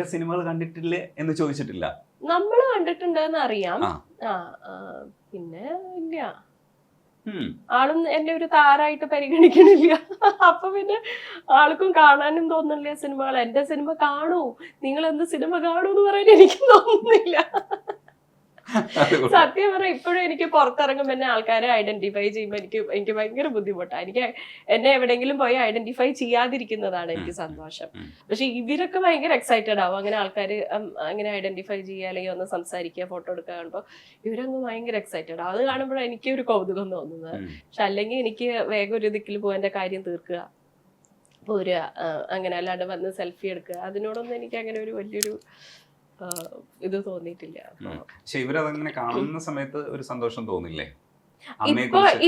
എന്റെ സിനിമകൾ കണ്ടിട്ടില്ലേ എന്ന് ചോദിച്ചിട്ടില്ല. നമ്മള് കണ്ടിട്ടുണ്ടെന്ന് അറിയാം. പിന്നെ ഇല്ല, ആളും എന്നെ ഒരു താരായിട്ട് പരിഗണിക്കണില്ല. അപ്പൊ പിന്നെ ആൾക്കും കാണാനും തോന്നുന്നില്ല സിനിമകൾ. എന്റെ സിനിമ കാണൂ, നിങ്ങൾ എന്ത് സിനിമ കാണൂ എന്ന് പറയാൻ എനിക്ക് തോന്നുന്നില്ല. സത്യം പറഞ്ഞാൽ ഇപ്പോഴും എനിക്ക് പുറത്തിറങ്ങുമ്പോൾ എന്നെ ആൾക്കാരെ ഐഡന്റിഫൈ ചെയ്യുമ്പോൾ എനിക്ക് ഭയങ്കര ബുദ്ധിമുട്ടാണ്. എനിക്ക് എന്നെ എവിടെയെങ്കിലും പോയി ഐഡന്റിഫൈ ചെയ്യാതിരിക്കുന്നതാണ് എനിക്ക് സന്തോഷം. പക്ഷെ ഇവരൊക്കെ ഭയങ്കര എക്സൈറ്റഡ് ആവും അങ്ങനെ ആൾക്കാർ അങ്ങനെ ഐഡന്റിഫൈ ചെയ്യുക അല്ലെങ്കിൽ ഒന്ന് സംസാരിക്കുക ഫോട്ടോ എടുക്കുക കാണുമ്പോൾ ഇവരങ്ങ് ഭയങ്കര എക്സൈറ്റഡ് ആവും. അത് കാണുമ്പോഴാണ് എനിക്ക് ഒരു കൗതുകം തോന്നുന്നത്. പക്ഷെ അല്ലെങ്കിൽ എനിക്ക് വേഗം ഒരു ദിക്കിൽ പോയി എൻ്റെ കാര്യം തീർക്കുക, പോരുക, അങ്ങനെ അല്ലാണ്ട് വന്ന് സെൽഫി എടുക്കുക, അതിനോടൊന്നും എനിക്ക് അങ്ങനെ ഒരു വലിയൊരു ഇത് തോന്നിയിട്ടില്ല. പക്ഷെ ഇവരതങ്ങനെ കാണുന്ന സമയത്ത് ഒരു സന്തോഷം തോന്നില്ലേ?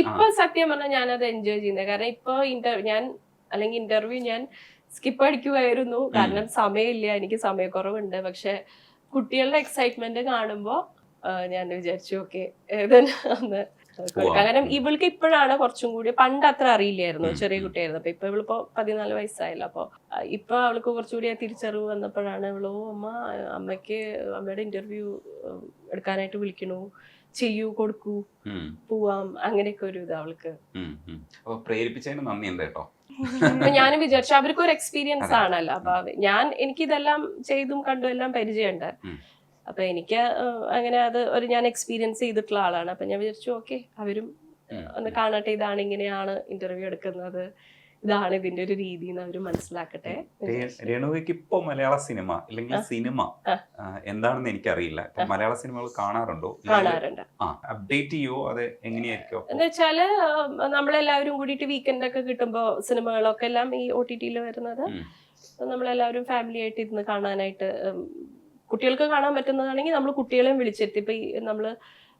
ഇപ്പൊ സത്യം പറഞ്ഞാൽ ഞാനത് എൻജോയ് ചെയ്യുന്നത്. കാരണം ഇപ്പൊ ഞാൻ അല്ലെങ്കിൽ ഇന്റർവ്യൂ ഞാൻ സ്കിപ്പ് അടിക്കുമായിരുന്നു, കാരണം സമയമില്ല, എനിക്ക് സമയക്കുറവുണ്ട്. പക്ഷെ കുട്ടികളുടെ എക്സൈറ്റ്മെന്റ് കാണുമ്പോ ഞാൻ വിചാരിച്ചു ഓക്കെ ഒന്ന്. കാരണം ഇവൾക്ക് ഇപ്പോഴാണ് കുറച്ചും കൂടി, പണ്ട് അത്ര അറിയില്ലായിരുന്നു, ചെറിയ കുട്ടിയായിരുന്നു. അപ്പൊ ഇപ്പൊ ഇവളിപ്പോ 14 വയസ്സായല്ലോ. അപ്പൊ ഇപ്പൊ അവൾക്ക് കുറച്ചുകൂടി തിരിച്ചറിവ് വന്നപ്പോഴാണ് ഇവളോ അമ്മയ്ക്ക് അമ്മയുടെ ഇന്റർവ്യൂ എടുക്കാനായിട്ട് വിളിക്കണു, ചെയ്യൂ, കൊടുക്കൂ, പോവാം, അങ്ങനെയൊക്കെ ഒരു ഇത് അവൾക്ക്. പ്രേരിപ്പിച്ചതിന് നന്ദിയുണ്ട് കേട്ടോ. ഞാൻ വിചാരിച്ചു അവർക്ക് ഒരു എക്സ്പീരിയൻസ് ആണല്ലോ. അപ്പൊ എനിക്കിതെല്ലാം ചെയ്തും കണ്ടും എല്ലാം പരിചയമുണ്ട്. അപ്പൊ എനിക്ക് അങ്ങനെ അത് ഞാൻ എക്സ്പീരിയൻസ് ചെയ്തിട്ടുള്ള ആളാണ്. അപ്പൊ ഞാൻ വിചാരിച്ചു ഓക്കെ അവരും ഒന്ന് കാണട്ടെ, ഇതാണ് ഇങ്ങനെയാണ് ഇന്റർവ്യൂ എടുക്കുന്നത്, ഇതാണ് ഇതിന്റെ ഒരു രീതി എന്ന് അവര് മനസ്സിലാക്കട്ടെ. രേണുവയ്ക്ക് ഇപ്പൊ മലയാള സിനിമ അല്ലെങ്കിൽ സിനിമ എന്താണെന്ന് എനിക്കറിയില്ല. ഇപ്പൊ മലയാള സിനിമകൾ കാണാറുണ്ടോ? കാണാറുണ്ട്. അപ്ഡേറ്റ് ചെയ്യോ? അത് എങ്ങനെയായിരിക്കും എന്ന് വെച്ചാല് നമ്മളെല്ലാവരും കൂടിയിട്ട് വീക്കെൻഡ് ഒക്കെ കിട്ടുമ്പോ സിനിമകളൊക്കെ എല്ലാം ഈ OTT വരുന്നത് നമ്മളെല്ലാവരും ഫാമിലി ആയിട്ട് ഇരുന്ന് കാണാനായിട്ട്, കുട്ടികൾക്ക് കാണാൻ പറ്റുന്നതാണെങ്കിൽ നമ്മൾ കുട്ടികളെയും വിളിച്ചെത്തി. ഇപ്പൊ നമ്മള്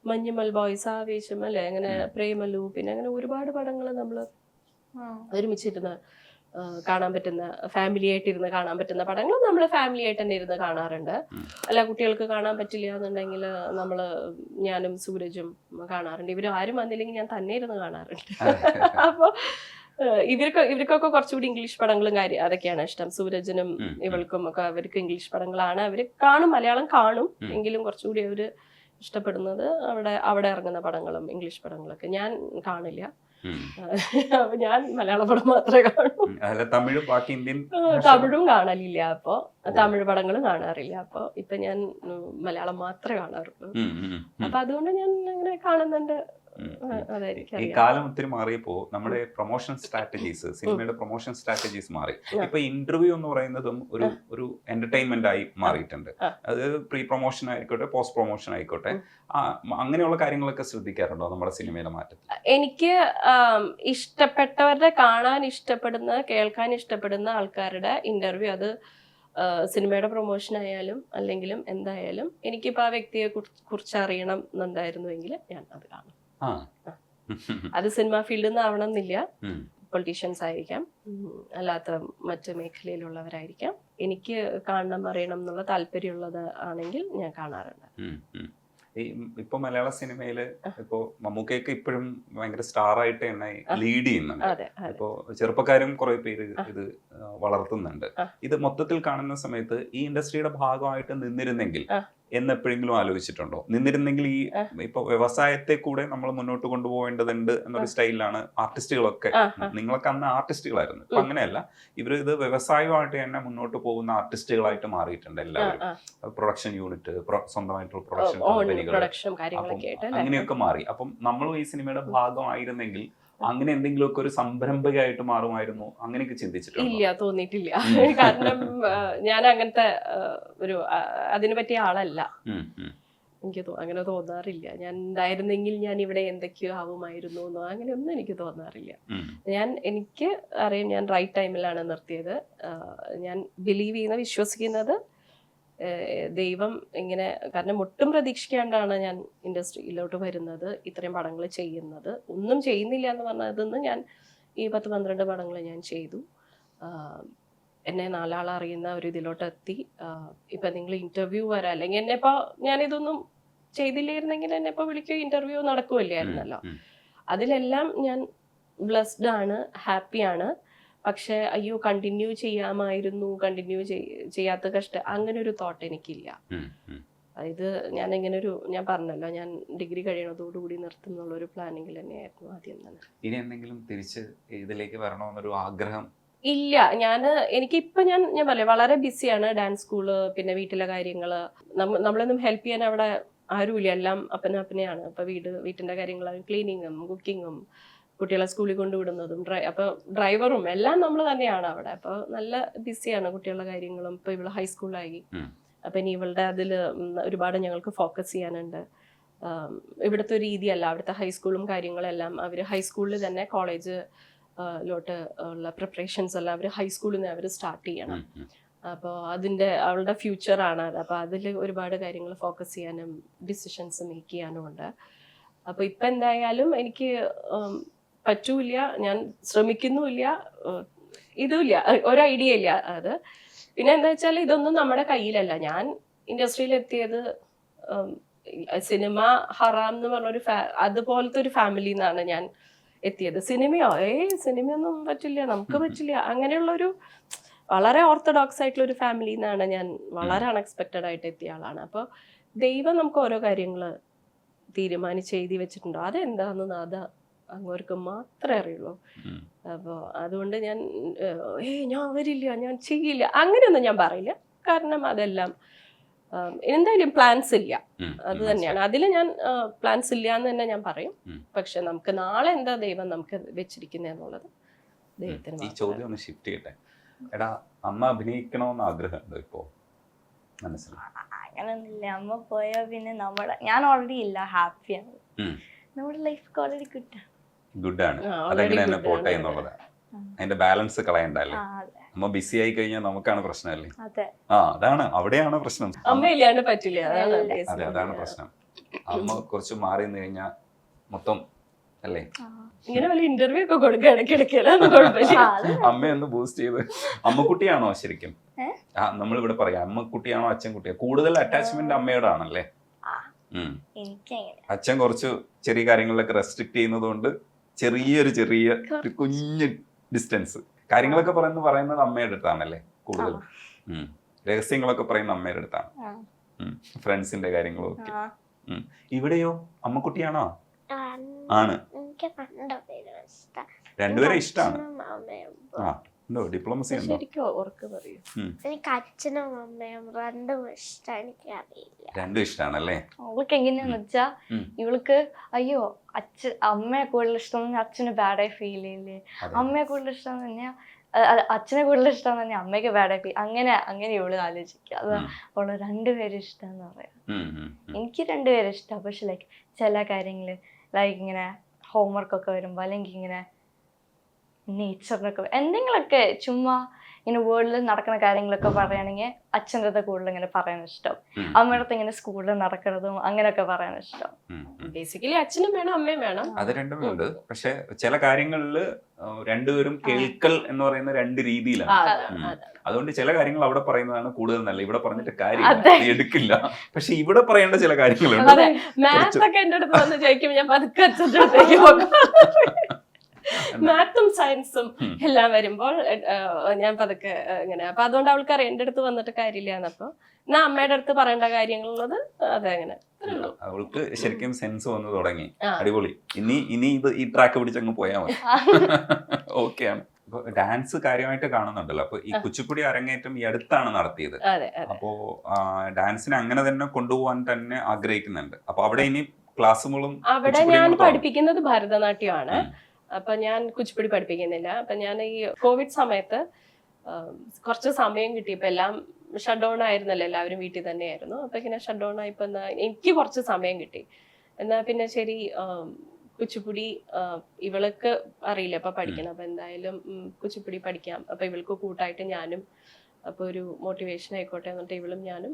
മഞ്ഞുമൽ ബോയ്സ്, ആവേശം, അല്ലെ, അങ്ങനെ പ്രേമലു, പിന്നെ അങ്ങനെ ഒരുപാട് പടങ്ങൾ നമ്മള് ഒരുമിച്ചിരുന്ന് കാണാൻ പറ്റുന്ന, ഫാമിലി ആയിട്ട് ഇരുന്ന് കാണാൻ പറ്റുന്ന പടങ്ങൾ നമ്മൾ ഫാമിലി ആയിട്ട് തന്നെ ഇരുന്ന് കാണാറുണ്ട്. അല്ല കുട്ടികൾക്ക് കാണാൻ പറ്റില്ല എന്നുണ്ടെങ്കിൽ നമ്മള് ഞാനും സൂരജും കാണാറുണ്ട്. ഇവര് ആരും വന്നില്ലെങ്കിൽ ഞാൻ തന്നെ ഇരുന്ന് കാണാറുണ്ട്. അപ്പൊ ഇവർക്കൊക്കെ കുറച്ചുകൂടി ഇംഗ്ലീഷ് പടങ്ങളും അതൊക്കെയാണ് ഇഷ്ടം. സൂരജിനും ഇവൾക്കും ഒക്കെ അവർക്ക് ഇംഗ്ലീഷ് പടങ്ങളാണ്. അവര് കാണും, മലയാളം കാണും, എങ്കിലും കുറച്ചുകൂടി അവര് ഇഷ്ടപ്പെടുന്നത് അവിടെ ഇറങ്ങുന്ന പടങ്ങളും ഇംഗ്ലീഷ് പടങ്ങളൊക്കെ. ഞാൻ കാണില്ല, ഞാൻ മലയാള പടം മാത്രമേ കാണൂ. തമിഴും കാണലില്ല, അപ്പൊ തമിഴ് പടങ്ങളും കാണാറില്ല. അപ്പൊ ഇപ്പൊ ഞാൻ മലയാളം മാത്രമേ കാണാറുള്ളൂ. അപ്പൊ അതുകൊണ്ട് ഞാൻ അങ്ങനെ കാണുന്നുണ്ട്. ഈ കാലം ഒത്തിരി മാറിയപ്പോ നമ്മുടെ പ്രൊമോഷൻ സ്ട്രാറ്റജീസ്, സിനിമയുടെ പ്രൊമോഷൻ സ്ട്രാറ്റജീസ് മാറി. ഇപ്പൊ ഇന്റർവ്യൂ എന്ന് പറയുന്നതും ഒരു എന്റർടൈൻമെന്റ് ആയി മാറിയിട്ടുണ്ട്. അത് പ്രീ പ്രൊമോഷൻ ആയിക്കോട്ടെ, പോസ്റ്റ് പ്രൊമോഷൻ ആയിക്കോട്ടെ, അങ്ങനെയുള്ള കാര്യങ്ങളൊക്കെ ശ്രദ്ധിക്കാറുണ്ടോ നമ്മുടെ സിനിമയിലെ മാറ്റത്തിൽ? എനിക്ക് ഇഷ്ടപ്പെട്ടവരുടെ, കാണാൻ ഇഷ്ടപ്പെടുന്ന, കേൾക്കാൻ ഇഷ്ടപ്പെടുന്ന ആൾക്കാരുടെ ഇന്റർവ്യൂ, അത് സിനിമയുടെ പ്രൊമോഷൻ ആയാലും അല്ലെങ്കിലും എന്തായാലും എനിക്കിപ്പോ ആ വ്യക്തിയെ കുറിച്ച് അറിയണം എന്നുണ്ടായിരുന്നുവെങ്കിൽ ഞാൻ അത് കാണും. അത് സിനിമ ഫീൽഡിൽ നിന്ന് ആവണമെന്നില്ല, പൊളിറ്റീഷ്യൻസ് ആയിരിക്കാം, അല്ലാത്ത മറ്റു മേഖലയിലുള്ളവരായിരിക്കാം. എനിക്ക് കാണണം, അറിയണം എന്നുള്ള താല്പര്യമുള്ളത് ആണെങ്കിൽ ഞാൻ കാണാറുണ്ട്. ഇപ്പൊ മലയാള സിനിമയില് ഇപ്പോ മമ്മൂക്കയൊക്കെ ഇപ്പോഴും ഭയങ്കര സ്റ്റാർ ആയിട്ട് തന്നെ ലീഡ് ചെയ്യുന്നുണ്ട്. ഇപ്പോ ചെറുപ്പക്കാരും കുറെ പേര് ഇത് വളർത്തുന്നുണ്ട്. ഇത് മൊത്തത്തിൽ കാണുന്ന സമയത്ത് ഈ ഇൻഡസ്ട്രിയുടെ ഭാഗമായിട്ട് നിന്നിരുന്നെങ്കിൽ എന്നെപ്പോഴെങ്കിലും ആലോചിച്ചിട്ടുണ്ടോ? നിന്നിരുന്നെങ്കിൽ ഈ ഇപ്പൊ വ്യവസായത്തെ കൂടെ നമ്മൾ മുന്നോട്ട് കൊണ്ടുപോകേണ്ടതുണ്ട് എന്നൊരു സ്റ്റൈലിലാണ് ആർട്ടിസ്റ്റുകളൊക്കെ. നിങ്ങളൊക്കെ അന്ന് ആർട്ടിസ്റ്റുകളായിരുന്നു, ഇപ്പൊ അങ്ങനെയല്ല. ഇവർ ഇത് വ്യവസായമായിട്ട് തന്നെ മുന്നോട്ട് പോകുന്ന ആർട്ടിസ്റ്റുകളായിട്ട് മാറിയിട്ടുണ്ട് എല്ലാവരും. പ്രൊഡക്ഷൻ യൂണിറ്റ്, സ്വന്തമായിട്ടുള്ള പ്രൊഡക്ഷൻ കമ്പനികൾ, അങ്ങനെയൊക്കെ മാറി. അപ്പം നമ്മളും ഈ സിനിമയുടെ ഭാഗമായിരുന്നെങ്കിൽ അങ്ങനെ എന്തെങ്കിലുമൊക്കെ ഒരു സംരംഭകയായിട്ട് മാറുമായിരുന്നു, അങ്ങനെയൊക്കെ ചിന്തിച്ചിട്ടുണ്ടോ? ഇല്ല, തോന്നിയിട്ടില്ല. കാരണം ഞാൻ അങ്ങനത്തെ ഒരു അതിനെ പറ്റിയ ആളല്ല. എനിക്ക് അങ്ങനെ തോന്നാറില്ല. ഞാൻ ഉണ്ടായിരുന്നെങ്കിൽ ഞാൻ ഇവിടെ എന്തൊക്കെയോ ആവുമായിരുന്നു എന്നോ അങ്ങനെയൊന്നും എനിക്ക് തോന്നാറില്ല. എനിക്ക് അറിയാം ഞാൻ റൈറ്റ് ടൈമിലാണ് നിർത്തിയത്. ഞാൻ ബിലീവ് ചെയ്യുന്ന, വിശ്വസിക്കുന്നത് ദൈവം ഇങ്ങനെ, കാരണം ഒട്ടും പ്രതീക്ഷിക്കാണ്ടാണ് ഞാൻ ഇൻഡസ്ട്രിയിലോട്ട് വരുന്നത്, ഇത്രയും പടങ്ങൾ ചെയ്യുന്നത്. ഒന്നും ചെയ്യുന്നില്ല എന്ന് പറഞ്ഞതെന്ന് ഞാൻ ഈ 10-12 പടങ്ങൾ ഞാൻ ചെയ്തു. എന്നെ 4 ആൾ അറിയുന്ന ഒരു ഇതിലോട്ട് എത്തി. ഇപ്പം നിങ്ങൾ ഇന്റർവ്യൂ വരാം, അല്ലെങ്കിൽ എന്നെ ഇപ്പോൾ ഞാനിതൊന്നും ചെയ്തില്ലായിരുന്നെങ്കിൽ എന്നെ ഇപ്പോൾ വിളിക്കുക, ഇന്റർവ്യൂ നടക്കുമല്ലായിരുന്നല്ലോ. അതിലെല്ലാം ഞാൻ ബ്ലെസ്ഡ് ആണ്, ഹാപ്പിയാണ്. പക്ഷെ അയ്യോ കണ്ടിന്യൂ ചെയ്യാമായിരുന്നു, കണ്ടിന്യൂ ചെയ്യാത്ത കഷ്ടം, അങ്ങനെ ഒരു തോട്ട് എനിക്കില്ല. ഇത് ഞാൻ പറഞ്ഞല്ലോ, ഞാൻ ഡിഗ്രി കഴിയണതോടുകൂടി നിർത്തുന്നുള്ള ഒരു പ്ലാനിങ്ങിൽ തന്നെയായിരുന്നു ആദ്യം തന്നെ. ഇനി എന്തെങ്കിലും തിരിച്ച് ഇതിലേക്ക് വരണമെന്നൊരു ആഗ്രഹം? ഇല്ല, ഞാൻ പറയാം വളരെ ബിസിയാണ്. ഡാൻസ് സ്കൂള്, പിന്നെ വീട്ടിലെ കാര്യങ്ങള്, നമ്മളൊന്നും ഹെൽപ്പ് ചെയ്യാൻ അവിടെ ആരുമില്ല, എല്ലാം അപ്പനെയാണ്. അപ്പൊ വീട്ടിന്റെ കാര്യങ്ങളും ക്ലീനിങ്ങും കുക്കിങ്ങും കുട്ടികളെ സ്കൂളിൽ കൊണ്ടുവിടുന്നതും അപ്പൊ ഡ്രൈവറും എല്ലാം നമ്മൾ തന്നെയാണ് അവിടെ. അപ്പൊ നല്ല ബിസിയാണ് കുട്ടികളുടെ കാര്യങ്ങളും. ഇപ്പൊ ഇവള് ഹൈസ്കൂളിലായി, അപ്പൊ ഇനി ഇവളുടെ അതില് ഒരുപാട് ഞങ്ങൾക്ക് ഫോക്കസ് ചെയ്യാനുണ്ട്. ഇവിടുത്തെ ഒരു രീതിയല്ല, അവിടുത്തെ ഹൈസ്കൂളും കാര്യങ്ങളെല്ലാം അവര് ഹൈസ്കൂളിൽ തന്നെ കോളേജ് ലോട്ട് ഉള്ള പ്രിപ്പറേഷൻസ് എല്ലാം അവർ ഹൈസ്കൂളിൽ നിന്ന് അവർ സ്റ്റാർട്ട് ചെയ്യണം. അപ്പോൾ അവളുടെ ഫ്യൂച്ചറാണ് അത്. അപ്പോൾ അതിൽ ഒരുപാട് കാര്യങ്ങൾ ഫോക്കസ് ചെയ്യാനും ഡിസിഷൻസ് മേക്ക് ചെയ്യാനും ഉണ്ട്. അപ്പോൾ ഇപ്പം എന്തായാലും എനിക്ക് പറ്റൂല, ഞാൻ ശ്രമിക്കുന്നുമില്ല, ഇതുമില്ല, ഒരു ഐഡിയ ഇല്ല അത്. പിന്നെ എന്താ വെച്ചാൽ ഇതൊന്നും നമ്മുടെ കയ്യിലല്ല. ഞാൻ ഇൻഡസ്ട്രിയിൽ എത്തിയത് സിനിമ ഹറാം എന്ന് പറഞ്ഞൊരു അതുപോലത്തെ ഒരു ഫാമിലിയിൽ നിന്നാണ് ഞാൻ എത്തിയത്. സിനിമയൊന്നും പറ്റില്ല, നമുക്ക് പറ്റില്ല, അങ്ങനെയുള്ളൊരു വളരെ ഓർത്തഡോക്സ് ആയിട്ടുള്ള ഒരു ഫാമിലിയിൽ നിന്നാണ് ഞാൻ. വളരെ അൺഎക്സ്പെക്റ്റഡ് ആയിട്ട് എത്തിയ ആളാണ്. അപ്പോൾ ദൈവം നമുക്ക് ഓരോ കാര്യങ്ങൾ തീരുമാനിച്ച് എഴുതി വെച്ചിട്ടുണ്ടോ, അതെന്താണെന്ന് അങ്ങോർക്ക് മാത്രമേ അറിയുള്ളൂ. അപ്പോൾ അതുകൊണ്ട് ഞാൻ വരില്ല, ഞാൻ ചെയ്യില്ല, അങ്ങനെയൊന്നും ഞാൻ പറയില്ല. കാരണം അതെല്ലാം എന്തായാലും പ്ലാൻസ് ഇല്ല, അത് തന്നെയാണ്. അതിൽ ഞാൻ പ്ലാൻസ് ഇല്ല എന്ന് തന്നെ ഞാൻ പറയും. പക്ഷെ നമുക്ക് നാളെ എന്താ ദൈവം നമുക്ക് വെച്ചിരിക്കുന്നുള്ളത് ദൈവത്തിന്. ഈ ചോദ്യം ഒന്ന് ഷിഫ്റ്റ് ചെയ്യട്ടെ. എടാ, അമ്മ അഭിനയിക്കണമെന്ന് ആഗ്രഹമുണ്ടോ ഇപ്പോ? അങ്ങനൊന്നുമില്ല. അമ്മ പോയാ പിന്നെ ഞാൻ ഓൾറെഡി ഇല്ല, ഹാപ്പിയാണ്. നമ്മുടെ ലൈഫ് ഓൾറെഡി ഗുഡാണ്. അതങ്ങനെ തന്നെ പോട്ടെ എന്നുള്ളതാണ്. അതിന്റെ ബാലൻസ് കളയണ്ടല്ലേ. അമ്മ ബിസി ആയി കഴിഞ്ഞാൽ നമുക്കാണ് പ്രശ്നമല്ലേ. അവിടെയാണ് പ്രശ്നം. അമ്മയില്ലാണ്ട് പറ്റില്ല. അതെ, അതാണ് പ്രശ്നം. അമ്മ കുറച്ച് മാറി നിന്ന് കഴിഞ്ഞാൽ മൊത്തം അല്ലേ. ഇങ്ങനെ വല്ല ഇന്റർവ്യൂ ഒക്കെ കൊടുക്കുക, അമ്മയൊന്ന് ബൂസ്റ്റ് ചെയ്ത്. അമ്മക്കുട്ടിയാണോ ശരിക്കും? നമ്മളിവിടെ പറയാം അമ്മക്കുട്ടിയാണോ അച്ഛൻകുട്ടിയാ? കൂടുതൽ അറ്റാച്ച്മെന്റ് അമ്മയോടാണല്ലേ. അച്ഛൻ കുറച്ച് ചെറിയ കാര്യങ്ങളിലൊക്കെ റെസ്ട്രിക്ട് ചെയ്യുന്നത് കൊണ്ട് ചെറിയ കുഞ്ഞ് ഡിസ്റ്റൻസ്. കാര്യങ്ങളൊക്കെ പറയുന്നത് അമ്മയുടെ അടുത്താണല്ലേ കൂടുതൽ. രഹസ്യങ്ങളൊക്കെ പറയുന്ന അമ്മയുടെ അടുത്താണ്. ഫ്രണ്ട്സിന്റെ കാര്യങ്ങളും ഒക്കെ. ഇവിടെയോ അമ്മക്കുട്ടിയാണോ? ആണ്. രണ്ടുപേരെ ഇഷ്ടമാണ്. ഡിപ്ലോമസി ഉണ്ടോ? എനിക്ക് അച്ഛനും അമ്മയും രണ്ടും ഇഷ്ടം. എനിക്കറിയില്ല, രണ്ടും ഇഷ്ടമാണല്ലേ. അവൾക്ക് എങ്ങനെയാന്ന് വെച്ചാ, ഇവൾക്ക് അയ്യോ അമ്മയെ കൂടുതൽ ഇഷ്ടം അച്ഛന് ബാഡായി ഫീൽ ചെയ്യില്ലേ, അമ്മയെ കൂടുതൽ ഇഷ്ടം പറഞ്ഞാൽ അച്ഛനെ കൂടുതൽ ഇഷ്ടം തന്നെ അമ്മയ്ക്ക് ബാഡായി ഫീൽ, അങ്ങനെ ഇവള് ആലോചിക്കുക. അത് അവള് രണ്ടുപേരും ഇഷ്ടം എന്ന് പറയാം. എനിക്ക് രണ്ടുപേരും ഇഷ്ടം. പക്ഷെ ലൈക്ക് ചില കാര്യങ്ങള് ലൈക്ക് ഇങ്ങനെ ഹോംവർക്ക് ഒക്കെ വരുമ്പോ, അല്ലെങ്കിൽ ഇങ്ങനെ നേച്ചറിനൊക്കെ എന്തെങ്കിലുമൊക്കെ ചുമ്മാ ഇങ്ങനെ വേൾഡിൽ നടക്കുന്ന കാര്യങ്ങളൊക്കെ പറയുകയാണെങ്കിൽ അച്ഛൻ്റെ അടുത്ത് കൂടുതൽ ഇങ്ങനെ പറയാൻ ഇഷ്ടം. അമ്മയുടെ അടുത്ത് ഇങ്ങനെ സ്കൂളിൽ നടക്കുന്നതും അങ്ങനെയൊക്കെ പറയാൻ ഇഷ്ടം. ബേസിക്കലി അച്ഛനും വേണം അമ്മയും വേണം, അത് രണ്ടും ഉണ്ട്. പക്ഷെ ചില കാര്യങ്ങളിൽ രണ്ടുപേരും കേൾക്കൽ എന്ന് പറയുന്ന രണ്ട് രീതിയിലാണ്. അതുകൊണ്ട് ചില കാര്യങ്ങൾ അവിടെ പറയുന്നതാണ് കൂടുതൽ നല്ല. ഇവിടെ പറഞ്ഞിട്ട് കാര്യം എടുക്കില്ല. പക്ഷെ ഇവിടെ പറയേണ്ട ചില കാര്യങ്ങളുണ്ട്. മാത്സ് ഒക്കെ എന്റെ അടുത്ത് വന്ന് ചോദിക്കുമ്പോൾ ഞാൻ പതുക്കെ അച്ഛൻ്റെ അടുത്തേക്ക് പോകും. മാത്തും സയൻസും എല്ലാം വരുമ്പോൾ ഞാൻ പതുക്കെ ഇങ്ങനെ. അപ്പൊ അതുകൊണ്ട് അവൾക്ക് അറിയാം എന്റെ അടുത്ത് വന്നിട്ട് കാര്യമില്ല. അപ്പൊ എന്നാ അമ്മയുടെ അടുത്ത് പറയേണ്ട കാര്യങ്ങളുള്ളത് അതെങ്ങനെ അവൾക്ക് ശരിക്കും സെൻസ് വന്നു തുടങ്ങി. അടിപൊളി. ഇനി ഇത് ഈ ട്രാക്ക് പിടിച്ചങ്ങ് പോയാൽ മതി. ഓക്കെയാണ്. ഇപ്പൊ ഡാൻസ് കാര്യമായിട്ട് കാണുന്നുണ്ടല്ലോ. അപ്പൊ ഈ കുച്ചിപ്പുടി അരങ്ങേറ്റം ഈ അടുത്താണ് നടത്തിയത്. അപ്പോ ഡാൻസിനെ അങ്ങനെ തന്നെ കൊണ്ടുപോകാൻ തന്നെ ആഗ്രഹിക്കുന്നുണ്ട്. അപ്പൊ അവിടെ ഇനി ക്ലാസ്സുകളും അവിടെ ഞാൻ പഠിപ്പിക്കുന്നത് ഭരതനാട്യമാണ്. അപ്പൊ ഞാൻ കുച്ചിപ്പുടി പഠിപ്പിക്കുന്നില്ല. അപ്പൊ ഞാൻ ഈ കോവിഡ് സമയത്ത് കുറച്ച് സമയം കിട്ടിയപ്പോ എല്ലാം ഷട്ട് ഡൗൺ ആയിരുന്നല്ലോ, എല്ലാവരും വീട്ടിൽ തന്നെയായിരുന്നു. അപ്പൊ ഇങ്ങനെ ഷട്ട് ഡൗൺ ആയപ്പോ എനിക്ക് കുറച്ച് സമയം കിട്ടി. എന്നാ പിന്നെ ശരി കുച്ചിപ്പുടി ഇവൾക്ക് അറിയില്ല അപ്പൊ പഠിക്കണം, അപ്പൊ എന്തായാലും കുച്ചിപ്പുടി പഠിക്കാം. അപ്പൊ ഇവൾക്ക് കൂട്ടായിട്ട് ഞാനും, അപ്പൊ ഒരു മോട്ടിവേഷൻ ആയിക്കോട്ടെ എന്നിട്ട് ഇവളും ഞാനും.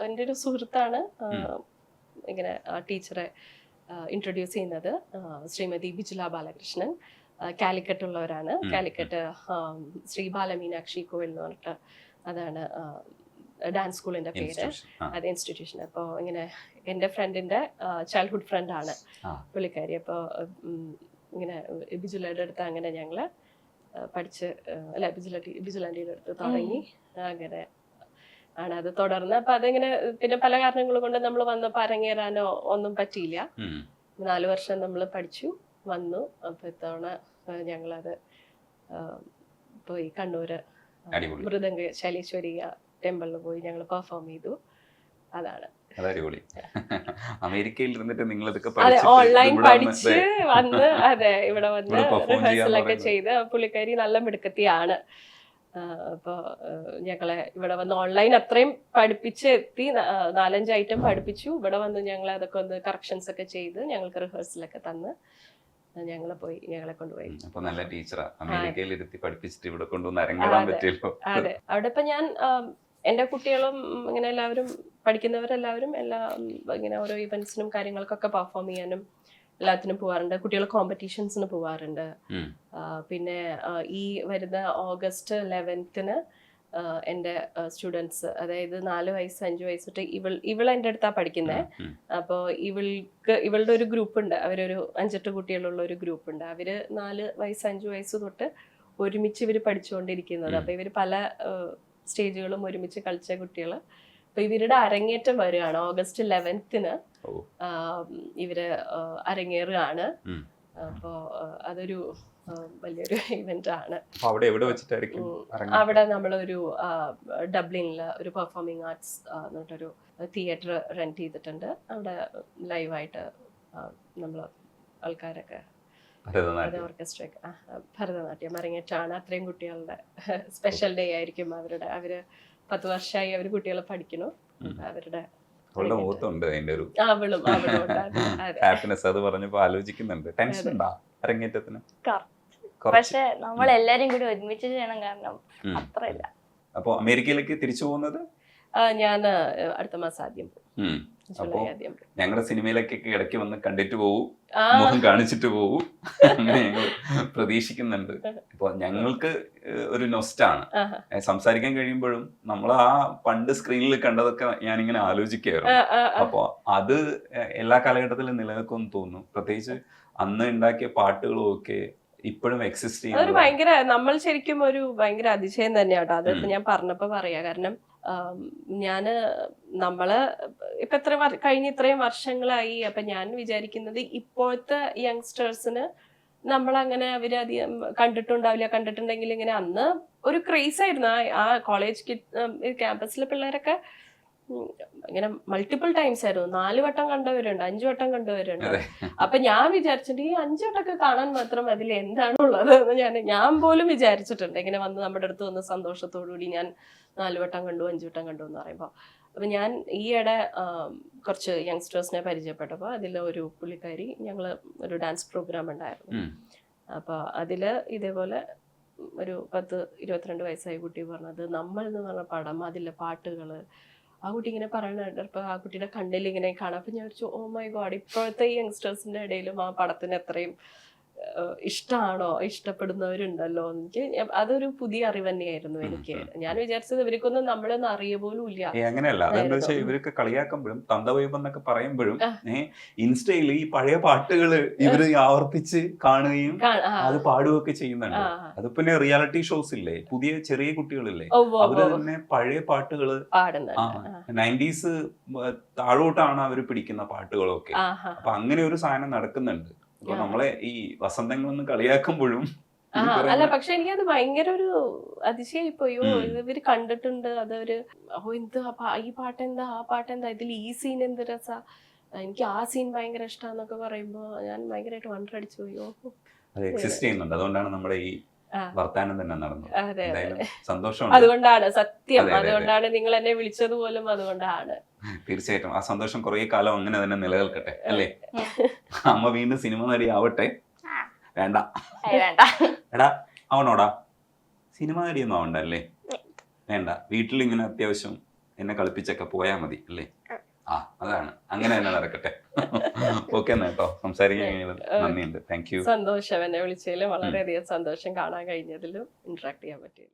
എൻ്റെ ഒരു സുഹൃത്താണ് ഇങ്ങനെ ടീച്ചറെ ഇൻട്രൊഡ്യൂസ് ചെയ്യുന്നത്, ശ്രീമതി ബിജുല ബാലകൃഷ്ണൻ. കാലിക്കറ്റ് ഉള്ളവരാണ്. കാലിക്കറ്റ് ശ്രീ ബാലമീനാക്ഷി കോവിൽ എന്ന് പറഞ്ഞിട്ട് അതാണ് ഡാൻസ് സ്കൂളിന്റെ പേര്, അത് ഇൻസ്റ്റിറ്റ്യൂഷൻ. അപ്പോൾ ഇങ്ങനെ എൻ്റെ ഫ്രണ്ടിന്റെ ചൈൽഡ്ഹുഡ് ഫ്രണ്ടാണ് പുള്ളിക്കാരി. അപ്പോൾ ഇങ്ങനെ ബിജുലയുടെ അടുത്ത് അങ്ങനെ ഞങ്ങള് പഠിച്ച് അല്ല വിജിലാൻഡിയുടെ അടുത്ത് തുടങ്ങി അങ്ങനെ ആണ് അത് തുടർന്ന്. അപ്പൊ അതിങ്ങനെ പിന്നെ പല കാരണങ്ങൾ കൊണ്ട് നമ്മൾ വന്നപ്പോൾ അരങ്ങേറാനോ ഒന്നും പറ്റിയില്ല. 4 വർഷം നമ്മൾ പഠിച്ചു വന്നു. അപ്പൊ ഇത്തവണ ഞങ്ങളത് പോയി കണ്ണൂര് മൃദംഗ ശൈലേശ്വരി ടെമ്പിളിൽ പോയി ഞങ്ങൾ പെർഫോം ചെയ്തു. അതാണ് അടിപൊളി. അമേരിക്കയിൽ ഇരുന്നിട്ട് നിങ്ങൾ അതെ ഓൺലൈൻ പഠിച്ച് വന്ന് അതെ ഇവിടെ വന്ന് റിഹേഴ്സലൊക്കെ ചെയ്ത് പുള്ളിക്കാരി നല്ല മിടുക്കത്തിയാണ്. അപ്പോൾ ഞങ്ങളെ ഇവിടെ വന്ന് ഓൺലൈൻ അത്രയും പഠിപ്പിച്ച് എത്തി. 4-5 ഐറ്റം പഠിപ്പിച്ചു. ഇവിടെ വന്ന് ഞങ്ങൾ അതൊക്കെ ഒന്ന് കറക്ഷൻസ് ഒക്കെ ചെയ്ത് ഞങ്ങൾക്ക് റിഹേഴ്സലൊക്കെ തന്ന് ഞങ്ങളെ കൊണ്ടുപോയി. അപ്പൊ നല്ല ടീച്ചറാ. അമേരിക്കയിൽ ഇരുത്തി പഠിപ്പിച്ചിട്ട് ഇവിടെ കൊണ്ടുവന്ന് അരങ്ങേറാൻ പറ്റിയല്ലോ. അതെ അവിടെ ഇപ്പൊ ഞാൻ എൻ്റെ കുട്ടികളും ഇങ്ങനെ എല്ലാവരും പഠിക്കുന്നവരെല്ലാവരും ഇങ്ങനെ ഓരോ ഇവന്റ്സിനും കാര്യങ്ങൾക്കൊക്കെ പെർഫോം ചെയ്യാനും എല്ലാത്തിനും പോവാറുണ്ട്. കുട്ടികൾ കോമ്പറ്റീഷൻസിന് പോവാറുണ്ട്. പിന്നെ ഈ വരുന്ന August 11th എൻ്റെ സ്റ്റുഡൻസ്, അതായത് 4 വയസ്സ് 5 വയസ്സ് തൊട്ട് ഇവൾ എൻ്റെ അടുത്താ പഠിക്കുന്നത്. അപ്പോൾ ഇവളുടെ ഒരു ഗ്രൂപ്പ് ഉണ്ട്. അവരൊരു 5-8 കുട്ടികളുള്ള ഒരു ഗ്രൂപ്പ് ഉണ്ട്. അവര് 4 വയസ്സ് 5 വയസ്സ് തൊട്ട് ഒരുമിച്ച് ഇവർ പഠിച്ചുകൊണ്ടിരിക്കുന്നത്. അപ്പൊ ഇവര് പല സ്റ്റേജുകളും ഒരുമിച്ച് കളിച്ച കുട്ടികള്. അപ്പൊ ഇവരുടെ അരങ്ങേറ്റം വരികയാണ് August 11th ഇവര് അരങ്ങേറുകയാണ്. അപ്പോ അതൊരു വലിയൊരു ഇവന്റ് ആണ്. അവിടെ നമ്മളൊരു ഡബ്ലിനില് ഒരു പെർഫോമിംഗ് ആർട്സ് എന്നിട്ടൊരു തിയേറ്റർ റെന്റ് ചെയ്തിട്ടുണ്ട്. അവിടെ ലൈവായിട്ട് നമ്മൾ ആൾക്കാരൊക്കെ ഓർക്കസ്ട്രയൊക്കെ ഭരതനാട്യം അരങ്ങേറ്റാണ്. അത്രയും കുട്ടികളുടെ സ്പെഷ്യൽ ഡേ ആയിരിക്കും. അവര് 10 വർഷമായി അവര് കുട്ടികളെ പഠിക്കണം. അവരുടെ പക്ഷെ നമ്മൾ എല്ലാരും കൂടി ഒരുമിച്ച് ചെയ്യണം, കാരണം അത്രയില്ല. അപ്പൊ അമേരിക്കയിലേക്ക് തിരിച്ചു പോകുന്നത് ഞാൻ അടുത്ത മാസം ആദ്യം പോകും. അപ്പൊ ഞങ്ങളുടെ സിനിമയിലേക്കൊക്കെ ഇടയ്ക്ക് വന്ന് കണ്ടിട്ട് പോകൂ, മുഖം കാണിച്ചിട്ട് പോകൂ, അങ്ങനെ ഞങ്ങൾ പ്രതീക്ഷിക്കുന്നുണ്ട്. ഇപ്പൊ ഞങ്ങൾക്ക് ഒരു നൊസ്റ്റാണ് സംസാരിക്കാൻ കഴിയുമ്പോഴും നമ്മൾ ആ പണ്ട് സ്ക്രീനിൽ കണ്ടതൊക്കെ ഞാനിങ്ങനെ ആലോചിക്കുകയായിരുന്നു. അപ്പൊ അത് എല്ലാ കാലഘട്ടത്തിലും നിലനിൽക്കുമെന്ന് തോന്നുന്നു. പ്രത്യേകിച്ച് അന്ന് ഉണ്ടാക്കിയ പാട്ടുകളും ഒക്കെ ഇപ്പോഴും എക്സിസ്റ്റ് ചെയ്യുന്നത് ഭയങ്കര, നമ്മൾ ശരിക്കും ഒരു ഭയങ്കര അതിശയം തന്നെയാട്ടോ. അതിപ്പോ ഞാൻ പറഞ്ഞപ്പോ പറയാ. കാരണം നമ്മള് ഇപ്പൊ കഴിഞ്ഞ ഇത്രയും വർഷങ്ങളായി. അപ്പൊ ഞാൻ വിചാരിക്കുന്നത് ഇപ്പോഴത്തെ യങ്സ്റ്റേഴ്സിന് നമ്മളങ്ങനെ അവരധികം കണ്ടിട്ടുണ്ടെങ്കിൽ ഇങ്ങനെ അന്ന് ഒരു ക്രേസ് ആയിരുന്നു. ആ കോളേജ് ക്യാമ്പസിലെ പിള്ളേരൊക്കെ ഇങ്ങനെ മൾട്ടിപ്പിൾ ടൈംസ് ആയിരുന്നു. 4 വട്ടം കണ്ടവരുണ്ട്, 5 വട്ടം കണ്ടവരുണ്ട്. അപ്പൊ ഞാൻ വിചാരിച്ചിട്ട് ഈ 5 വട്ടമൊക്കെ കാണാൻ മാത്രം അതിൽ എന്താണുള്ളത് എന്ന് ഞാൻ പോലും വിചാരിച്ചിട്ടുണ്ട്. ഇങ്ങനെ വന്ന് നമ്മുടെ അടുത്ത് വന്ന് സന്തോഷത്തോടുകൂടി ഞാൻ 4 വട്ടം കണ്ടു 5 വട്ടം കണ്ടു എന്ന് പറയുമ്പോൾ. അപ്പൊ ഞാൻ ഈയിടെ കുറച്ച് യങ്സ്റ്റേഴ്സിനെ പരിചയപ്പെട്ടപ്പോൾ അതിൽ ഒരു പുള്ളിക്കാരി, ഞങ്ങള് ഒരു ഡാൻസ് പ്രോഗ്രാം ഉണ്ടായിരുന്നു. അപ്പൊ അതില് ഇതേപോലെ ഒരു 10-22 വയസ്സായ കുട്ടി പറഞ്ഞത്, നമ്മൾ എന്ന് പറഞ്ഞ പടം, അതിലെ പാട്ടുകള്, ആ കുട്ടി ഇങ്ങനെ പറയണുണ്ട്. അപ്പൊ ആ കുട്ടിയുടെ കണ്ണിൽ ഇങ്ങനെ കാണാം. അപ്പൊ ഞാൻ വിചാരിച്ചു, ഓ മൈ ഗോഡ്, ഇപ്പോഴത്തെ ഈ യങ്സ്റ്റേഴ്സിന്റെ ഇടയിലും ആ പടത്തിന് എത്രയും ഇഷ്ടമാണോ, ഇഷ്ടപ്പെടുന്നവരുണ്ടല്ലോ. എനിക്ക് അതൊരു പുതിയ അറിവ് തന്നെയായിരുന്നു എനിക്ക്. ഞാൻ വിചാരിച്ചത് ഇവർക്കൊന്നും നമ്മളൊന്നും അറിയ പോലും ഇല്ല. അങ്ങനെയല്ല, അതെന്താ വെച്ചാൽ ഇവരൊക്കെ കളിയാക്കുമ്പോഴും തന്തവൈബ് എന്നൊക്കെ പറയുമ്പോഴും ഇൻസ്റ്റയിൽ ഈ പഴയ പാട്ടുകള് ഇവര് ആവർത്തിച്ച് കാണുകയും അത് പാടുകയൊക്കെ ചെയ്യുന്നുണ്ട്. അത് പിന്നെ റിയാലിറ്റി ഷോസ് ഇല്ലേ, പുതിയ ചെറിയ കുട്ടികളില്ലേ, അവര് തന്നെ പഴയ പാട്ടുകള് 90s താഴോട്ടാണ് അവര് പിടിക്കുന്ന പാട്ടുകളൊക്കെ. അപ്പൊ അങ്ങനെ ഒരു സാധനം നടക്കുന്നുണ്ട്. അപ്പൊ നമ്മളെ ഈ വസന്തങ്ങളൊന്നും കളിയാക്കുമ്പോഴും അല്ല, പക്ഷെ എനിക്കത് ഭയങ്കര ഒരു അതിശയായി പോയോ. ഇവര് കണ്ടിട്ടുണ്ട്, അതൊരു എന്ത് ഈ പാട്ടെന്താ, ആ പാട്ടെന്താ, ഇതിൽ ഈ സീൻ എന്ത് രസാ, എനിക്ക് ആ സീൻ ഭയങ്കര ഇഷ്ടാന്നൊക്കെ പറയുമ്പോ ഞാൻ ഭയങ്കരമായിട്ട് വണ്ടർ അടിച്ചു പോയോ. അത് എക്സിസ്റ്റ് ചെയ്യുന്നുണ്ട്. അതുകൊണ്ടാണ് നമ്മുടെ ഈ വർത്താനം തന്നെ നടന്നത്. സന്തോഷം. അതുകൊണ്ടാണ് സത്യം, അതുകൊണ്ടാണ് നിങ്ങൾ എന്നെ വിളിച്ചത് പോലും അതുകൊണ്ടാണ്. തീർച്ചയായിട്ടും ആ സന്തോഷം കുറെ കാലം അങ്ങനെ തന്നെ നിലനിൽക്കട്ടെ, അല്ലേ? അമ്മ വീണ്ടും സിനിമ നടി ആവട്ടെ. വേണ്ട എടാ, അവനോടാ സിനിമ നടിയൊന്നും ആവണ്ട അല്ലേ? വേണ്ട, വീട്ടിലിങ്ങനെ അത്യാവശ്യം എന്നെ കളിപ്പിച്ചൊക്കെ പോയാ മതി, അല്ലേ? അതാണ്, അങ്ങനെ തന്നെ നടക്കട്ടെ. ഓക്കെ എന്നാ കേട്ടോ, സംസാരിക്കാൻ നന്ദിയുണ്ട്. Thank you. സന്തോഷം, എന്നെ വിളിച്ചതിലും വളരെയധികം സന്തോഷം, കാണാൻ കഴിഞ്ഞതിലും ഇന്ററാക്ട് ചെയ്യാൻ പറ്റിയത്.